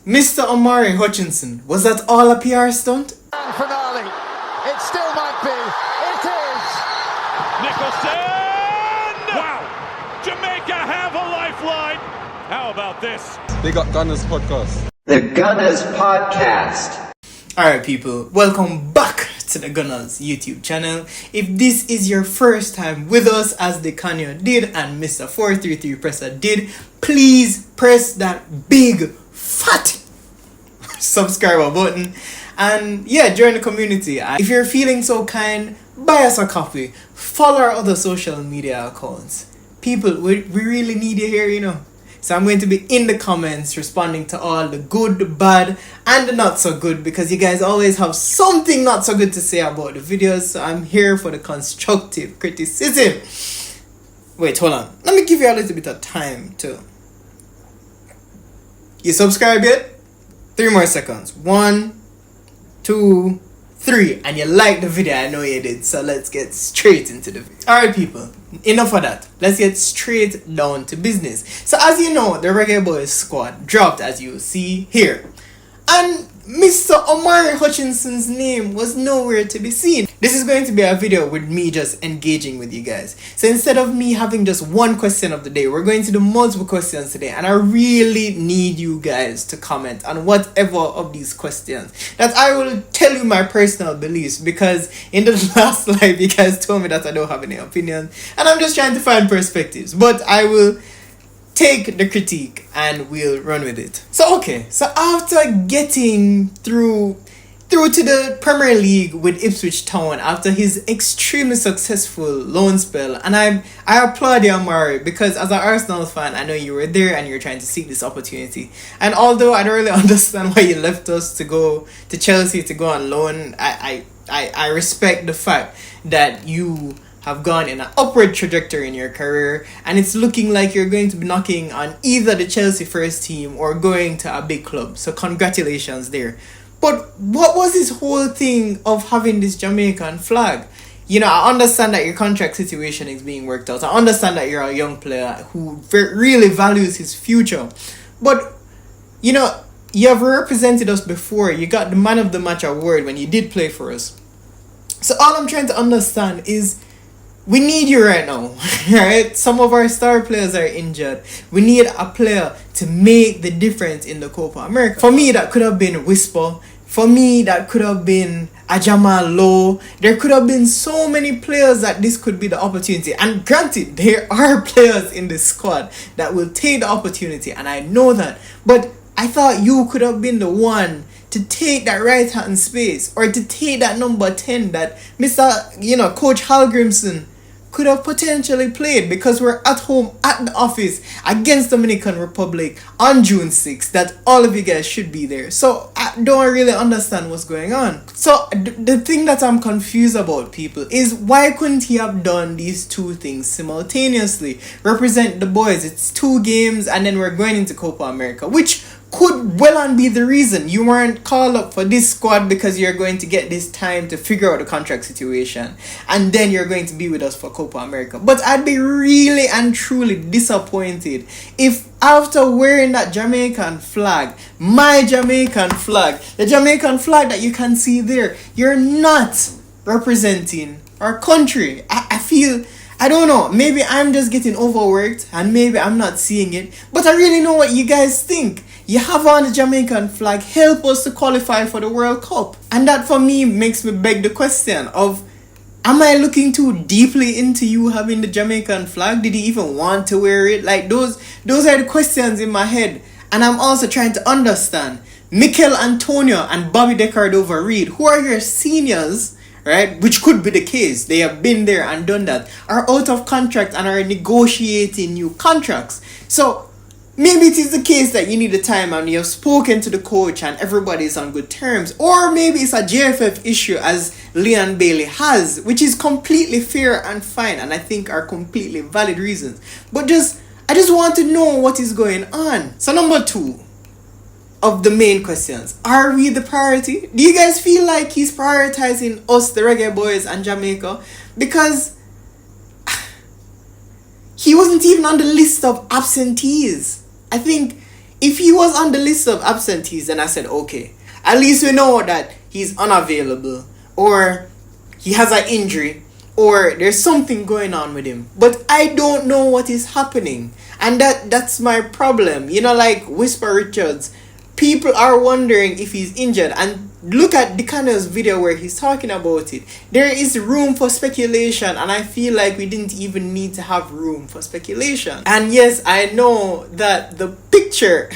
Mr. Omari Hutchinson, was that all a PR stunt? Finale. It still might be. It is. Nicholson! Wow! Jamaica have a lifeline. How about this? They got Gunnaz podcast. The Gunnaz podcast. Alright people, welcome back to the Gunnaz YouTube channel. If this is your first time with us, as Dicanio did and Mr. 433 Presser did, please press that big fat subscriber button and join the community. And if you're feeling so kind, buy us a coffee, follow our other social media accounts. People, we really need you here, you know. So I'm going to be in the comments responding to all the good, the bad, and the not so good, because you guys always have something not so good to say about the videos. So I'm here for the constructive criticism. Wait, hold on. Let me give you a little bit of time to... You subscribe yet? 3 more seconds. 1, 2, 3. And you like the video. I know you did. So let's get straight into the video. Alright people, enough of that. Let's get straight down to business. So as you know, the Reggae Boyz squad dropped, as you see here. And Mr. Omari Hutchinson's name was nowhere to be seen. This is going to be a video with me just engaging with you guys. So instead of me having just one question of the day, we're going to do multiple questions today. And I really need you guys to comment on whatever of these questions, that I will tell you my personal beliefs, because in the last live you guys told me that I don't have any opinions. And I'm just trying to find perspectives. But I will take the critique and we'll run with it. So after getting through to the Premier League with Ipswich Town after his extremely successful loan spell, and I applaud you, Omari, because as an Arsenal fan, I know you were there and you're trying to seek this opportunity. And although I don't really understand why you left us to go to Chelsea to go on loan, I respect the fact that you have gone in an upward trajectory in your career, and it's looking like you're going to be knocking on either the Chelsea first team or going to a big club. So congratulations there. But what was this whole thing of having this Jamaican flag? You know, I understand that your contract situation is being worked out. I understand that you're a young player who really values his future. But, you know, you have represented us before. You got the Man of the Match award when you did play for us. So all I'm trying to understand is, we need you right now, right? Some of our star players are injured. We need a player to make the difference in the Copa America. For me, that could have been Whisper. For me, that could have been Ajamal Low. There could have been so many players that this could be the opportunity. And granted, there are players in the squad that will take the opportunity, and I know that. But I thought you could have been the one to take that right hand space, or to take that number 10 that Coach Hallgrimson could have potentially played, because we're at home at the office against Dominican Republic on June 6th, that all of you guys should be there. So I don't really understand what's going on. So the thing that I'm confused about, people, is why couldn't he have done these two things simultaneously? Represent the boys. It's 2 games and then we're going into Copa America, which could well and be the reason you weren't called up for this squad, because you're going to get this time to figure out the contract situation and then you're going to be with us for Copa America. But I'd be really and truly disappointed if after wearing that Jamaican flag, my Jamaican flag, the Jamaican flag that you can see there, you're not representing our country. I feel, I don't know, maybe I'm just getting overworked and maybe I'm not seeing it, but I really know what you guys think. You have on the Jamaican flag, help us to qualify for the World Cup. And that for me makes me beg the question of, am I looking too deeply into you having the Jamaican flag? Did he even want to wear it? Like, those are the questions in my head. And I'm also trying to understand, Mikel Antonio and Bobby De Cordova-Reid, who are your seniors, right, which could be the case, they have been there and done that, are out of contract and are negotiating new contracts. So maybe it is the case that you need the time and you have spoken to the coach and everybody is on good terms. Or maybe it's a JFF issue, as Leon Bailey has, which is completely fair and fine, and I think are completely valid reasons. But I just want to know what is going on. So number 2 of the main questions, are we the priority? Do you guys feel like he's prioritizing us, the Reggae Boyz and Jamaica? Because he wasn't even on the list of absentees. I think If he was on the list of absentees, then I said, okay, at least we know that he's unavailable, or he has an injury, or there's something going on with him. But I don't know what is happening. And that's my problem. You know, like Whisper Richards, people are wondering if he's injured. And look at Dicanio's video where he's talking about it. There is room for speculation, and I feel like we didn't even need to have room for speculation. And yes, I know that the picture...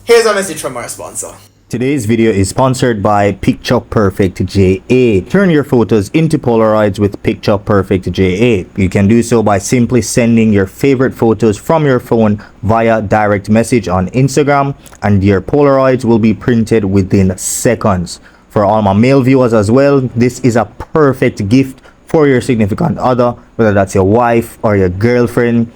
Here's a message from our sponsor. Today's video is sponsored by Picture Perfect JA. Turn your photos into Polaroids with Picture Perfect JA. You can do so by simply sending your favorite photos from your phone via direct message on Instagram, and your Polaroids will be printed within seconds. For all my male viewers as well, this is a perfect gift for your significant other, whether that's your wife or your girlfriend.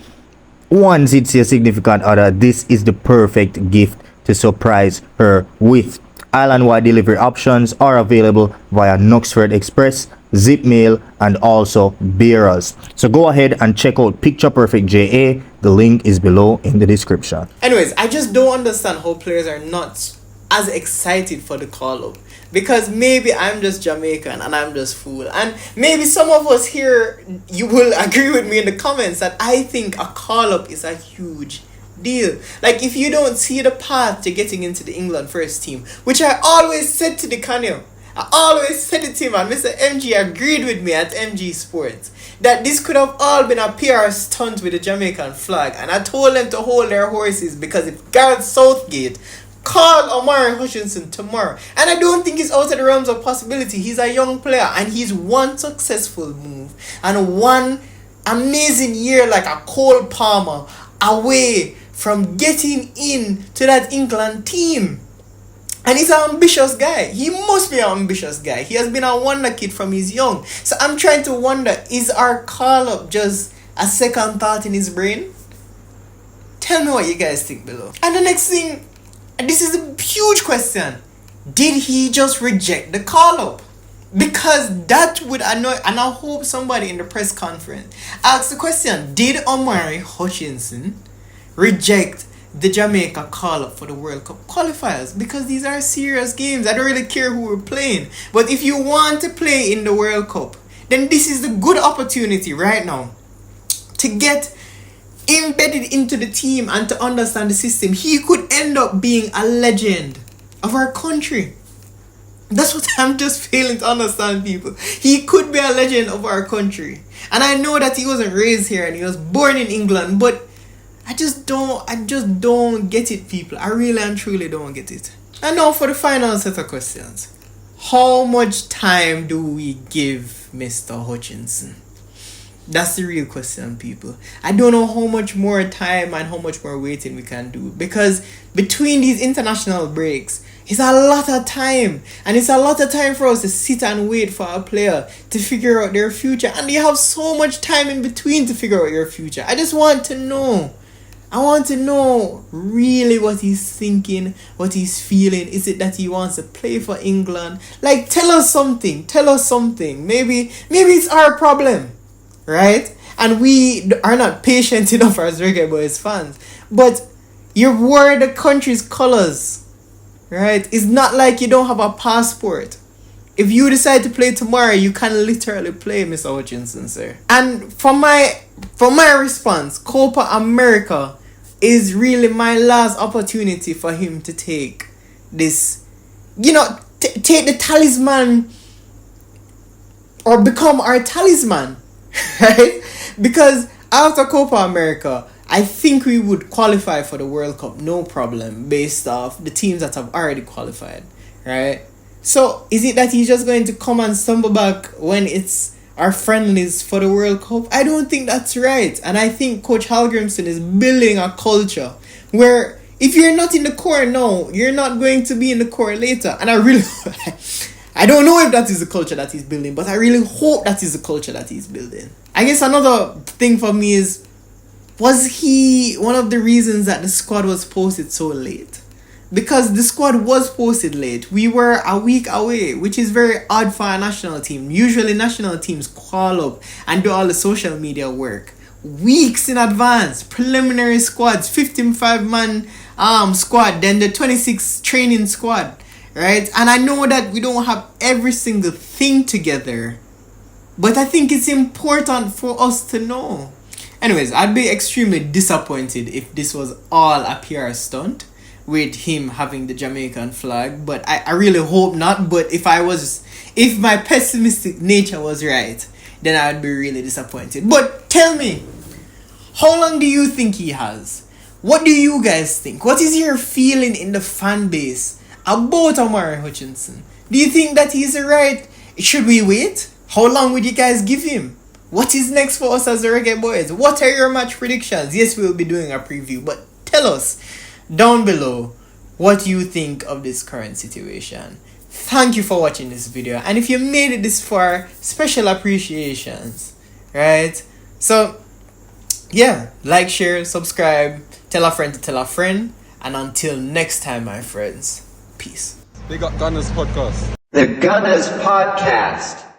Once it's your significant other, this is the perfect gift to surprise her with. Island-wide delivery options are available via Knutsford Express, Zip Mail, and also bearers. So go ahead and check out Picture Perfect JA. The link is below in the description. Anyways, I just don't understand how players are not as excited for the call-up. Because maybe I'm just Jamaican and I'm just fool. And maybe some of us here, you will agree with me in the comments that I think a call-up is a huge deal. Like, if you don't see the path to getting into the England first team, which I always said to Dicanio, I always said it to him, and Mr. MG agreed with me at MG Sports, that this could have all been a PR stunt with the Jamaican flag, and I told them to hold their horses, because if Gareth Southgate called Omari Hutchinson tomorrow, and I don't think it's out of the realms of possibility, he's a young player, and he's one successful move and one amazing year like a Cole Palmer away from getting in to that England team. And he's an ambitious guy. He must be an ambitious guy. He has been a wonder kid from his young. So I'm trying to wonder, is our call-up just a second thought in his brain? Tell me what you guys think below. And the next thing, and this is a huge question, did he just reject the call-up? Because that would annoy, and I hope somebody in the press conference asks the question, did Omari Hutchinson reject the Jamaica call-up for the World Cup qualifiers? Because these are serious games. I don't really care who we're playing. But if you want to play in the World Cup, then this is the good opportunity right now to get embedded into the team and to understand the system. He could end up being a legend of our country. That's what I'm just failing to understand, people. He could be a legend of our country. And I know that he wasn't raised here and he was born in England, but I just don't get it, people. I really and truly don't get it. And now for the final set of questions. How much time do we give Mr. Hutchinson? That's the real question, people. I don't know how much more time and how much more waiting we can do, because between these international breaks, it's a lot of time, and it's a lot of time for us to sit and wait for a player to figure out their future, and you have so much time in between to figure out your future. I just want to know. I want to know really what he's thinking, what he's feeling. Is it that he wants to play for England? Like, tell us something. Tell us something. Maybe it's our problem, right? And we are not patient enough as Reggae Boyz fans. But you wear the country's colors, right? It's not like you don't have a passport. If you decide to play tomorrow, you can literally play, Mr. Hutchinson, sir. And for my response, Copa America is really my last opportunity for him to take this, take the talisman, or become our talisman, right? Because after Copa America, I think we would qualify for the World Cup, no problem, based off the teams that have already qualified, right? So, is it that he's just going to come and stumble back when it's our friendlies for the World Cup? I don't think that's right. And I think Coach Hallgrimsson is building a culture where if you're not in the core now, you're not going to be in the core later. And I don't know if that is the culture that he's building, but I really hope that is the culture that he's building. I guess another thing for me is, was he one of the reasons that the squad was posted so late? Because the squad was posted late. We were a week away, which is very odd for a national team. Usually national teams call up and do all the social media work weeks in advance. Preliminary squads, 15-5-man squad, then the 26 training squad, right? And I know that we don't have every single thing together, but I think it's important for us to know. Anyways, I'd be extremely disappointed if this was all a PR stunt with him having the Jamaican flag, but I really hope not. But if my pessimistic nature was right, then I'd be really disappointed. But tell me, how long do you think he has? What do you guys think? What is your feeling in the fan base about Omari Hutchinson? Do you think that he's right? Should we wait? How long would you guys give him? What is next for us as the Reggae Boyz? What are your match predictions? Yes, we'll be doing a preview, but tell us down below what you think of this current situation. Thank you for watching this video, and if you made it this far, special appreciations, right? So yeah, like, share, subscribe, tell a friend to tell a friend, and until next time, my friends, peace. Big up Gunnaz podcast. The Gunnaz Podcast.